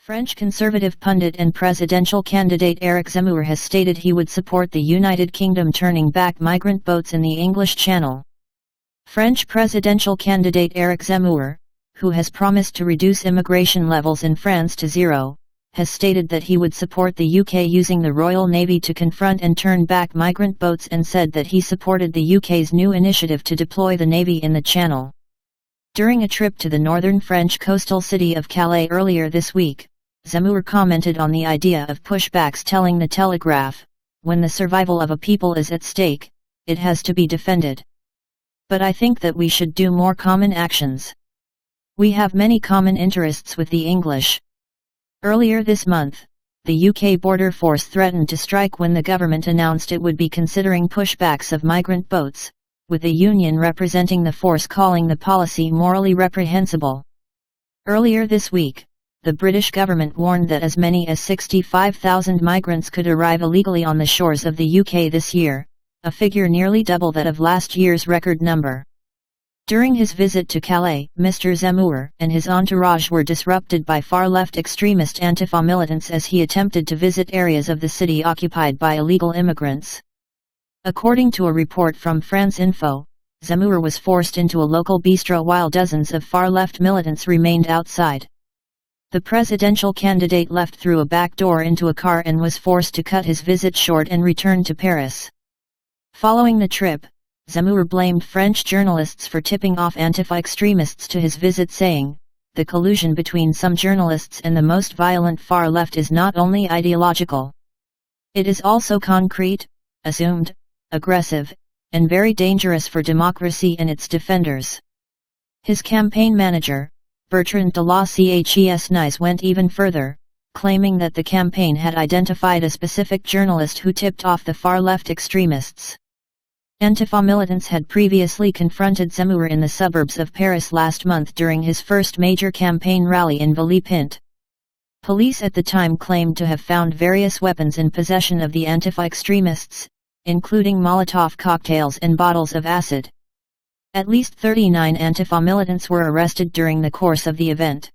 French conservative pundit and presidential candidate Eric Zemmour has stated he would support the United Kingdom turning back migrant boats in the English Channel. French presidential candidate Eric Zemmour, who has promised to reduce immigration levels in France to zero, has stated that he would support the UK using the Royal Navy to confront and turn back migrant boats, and said that he supported the UK's new initiative to deploy the Navy in the Channel. During a trip to the northern French coastal city of Calais earlier this week, Zemmour commented on the idea of pushbacks, telling the Telegraph, "When the survival of a people is at stake, it has to be defended. But I think that we should do more common actions. We have many common interests with the English." Earlier this month, the UK Border Force threatened to strike when the government announced it would be considering pushbacks of migrant boats, with a union representing the force calling the policy morally reprehensible. Earlier this week, the British government warned that as many as 65,000 migrants could arrive illegally on the shores of the UK this year, a figure nearly double that of last year's record number. During his visit to Calais, Mr. Zemmour and his entourage were disrupted by far-left extremist Antifa militants as he attempted to visit areas of the city occupied by illegal immigrants. According to a report from France Info, Zemmour was forced into a local bistro while dozens of far-left militants remained outside. The presidential candidate left through a back door into a car and was forced to cut his visit short and return to Paris. Following the trip, Zemmour blamed French journalists for tipping off Antifa extremists to his visit, saying, "The collusion between some journalists and the most violent far left is not only ideological. It is also concrete, assumed, aggressive, and very dangerous for democracy and its defenders." His campaign manager, Bertrand de la Chesnies, went even further, claiming that the campaign had identified a specific journalist who tipped off the far-left extremists. Antifa militants had previously confronted Zemmour in the suburbs of Paris last month during his first major campaign rally in Villepinte. Police at the time claimed to have found various weapons in possession of the Antifa extremists, including Molotov cocktails and bottles of acid. At least 39 Antifa militants were arrested during the course of the event.